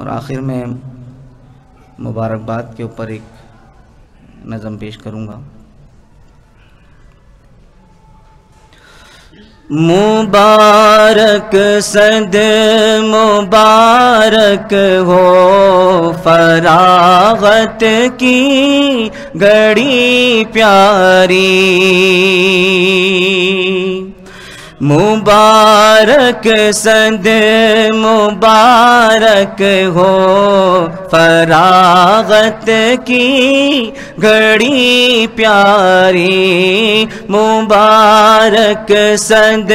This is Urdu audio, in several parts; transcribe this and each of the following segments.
اور آخر میں مبارکباد کے اوپر ایک نظم پیش کروں گا۔ مبارک صد مبارک ہو فراغت کی گھڑی پیاری، مبارک صد مبارک ہو فراغت کی گھڑی پیاری، مبارک صد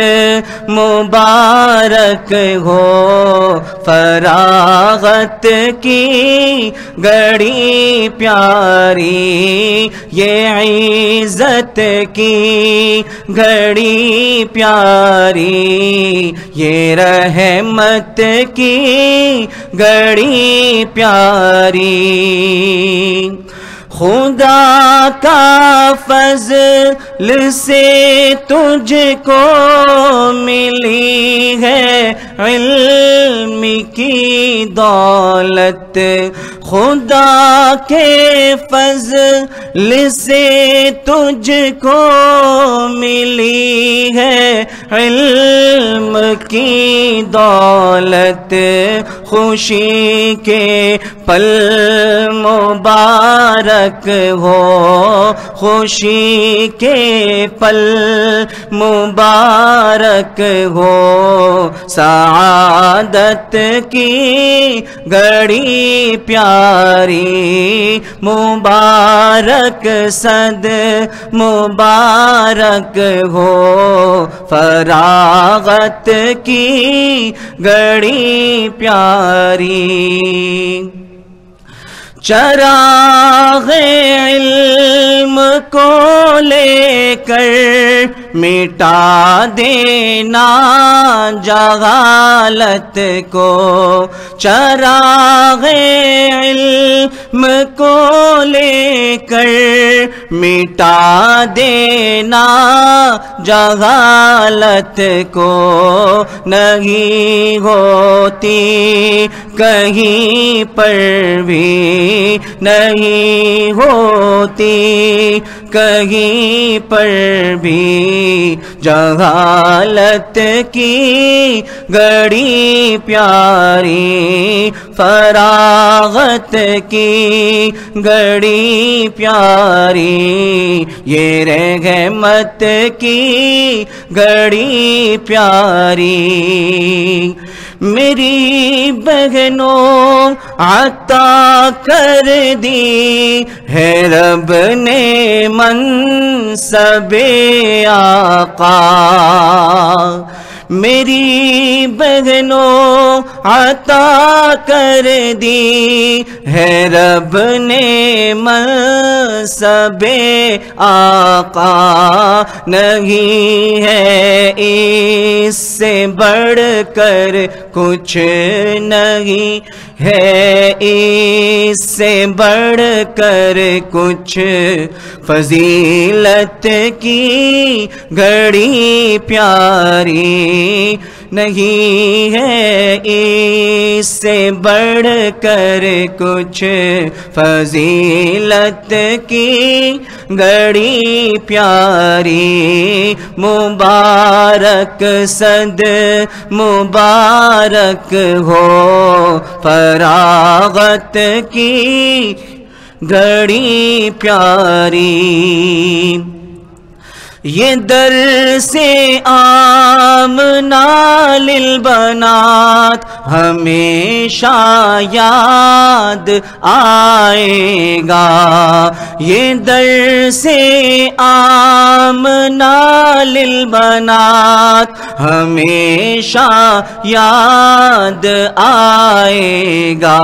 مبارک ہو فراغت کی گھڑی پیاری، یہ عزت کی گھڑی پیاری، یہ رحمت کی گھڑی پیاری، خدا کا فضل سے تجھ کو ملی ہے علم کی دولت، خدا کے فضل سے تجھ کو ملی ہے علم کی دولت، خوشی کے پل مبارک ہو، خوشی کے پل مبارک ہو، سعادت کی گھڑی پیاری، مبارک صد مبارک ہو فراغت کی گھڑی پیاری، چراغ علم کو لے کر مٹا دینا جہالت کو، چراغ علم کو لے کر مٹا دینا جہالت کو، نہیں ہوتی کہیں پر بھی، نہیں ہوتی کہیں پر بھی جہالت کی گھڑی پیاری، فراغت کی گھڑی پیاری، یہ رحمت کی گھڑی پیاری، میری بہنوں عطا کر دی ہے رب نے منصب آقا، میری بہنوں عطا کر دی ہے رب نے منصب آقا، نہیں ہے اس سے بڑھ کر کچھ نہیں ہے، اس سے بڑھ کر کچھ فضیلت کی گھڑی پیاری، نہیں ہے اس سے بڑھ کر کچھ فضیلت کی گھڑی پیاری، مبارک صد مبارک ہو فراغت کی گھڑی پیاری، یہ در سے آمنا للبنات ہمیشہ یاد آئے گا، یہ در سے آمنا للبنات ہمیشہ یاد آئے گا،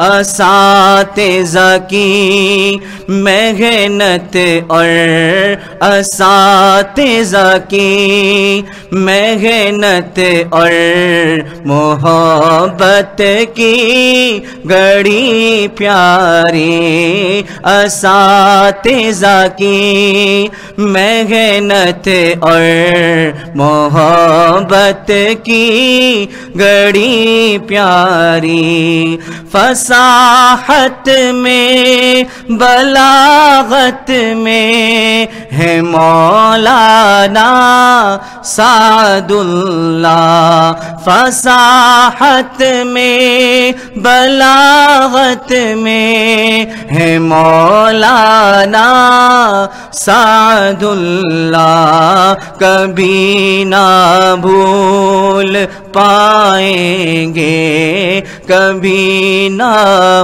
اساتذہ کی محنت اور اساتذہ کی محنت اور محبت کی گھڑی پیاری، اساتذہ کی محنت اور محبت کی گھڑی پیاری، فصاحت میں بلاغت میں ہے مولانا سعد اللہ، فصاحت میں بلاغت میں ہے مولانا سعد اللہ، کبھی نہ بھول پائیں گے، کبھی نہ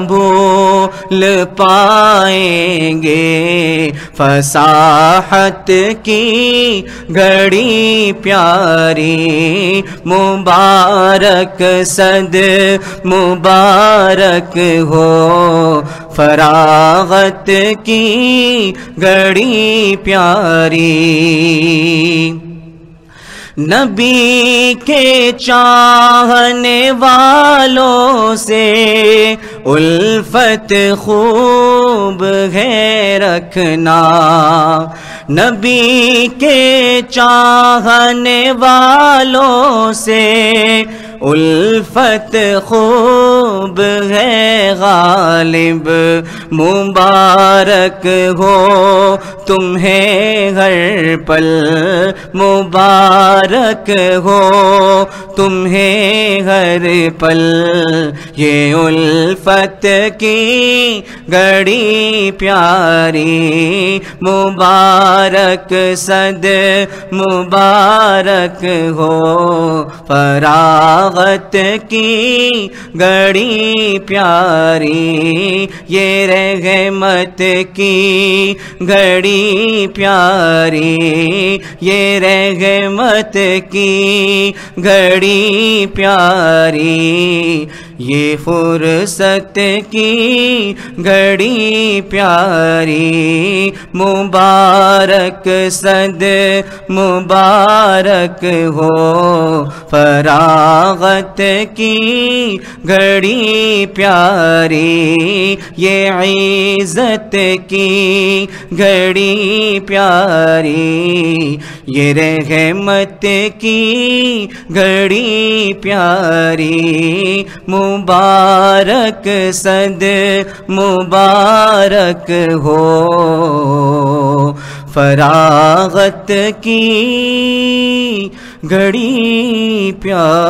بھول پائیں گے، فصاحت کی گھڑی پیاری، مبارک صد مبارک ہو فراغت کی گھڑی پیاری۔ نبی کے چاہنے والوں سے الفت خوب ہے رکھنا، نبی کے چاہنے والوں سے الفت خوب ہے غالب، مبارک ہو تمہیں ہر پل، مبارک ہو تمہیں ہر پل، یہ الفت کی گھڑی پیاری، مبارک صد مبارک ہو فراغت کی گھڑی پیاری، یہ رحمت کی گھڑی پیاری، یہ رحمت کی گھڑی پیاری، یہ فرصت کی گھڑی پیاری، مبارک صد مبارک ہو فراغت کی گھڑی پیاری، یہ عزت کی گھڑی پیاری، یہ رحمت کی گھڑی پیاری، مبارک صد مبارک ہو فراغت کی گھڑی پیاری۔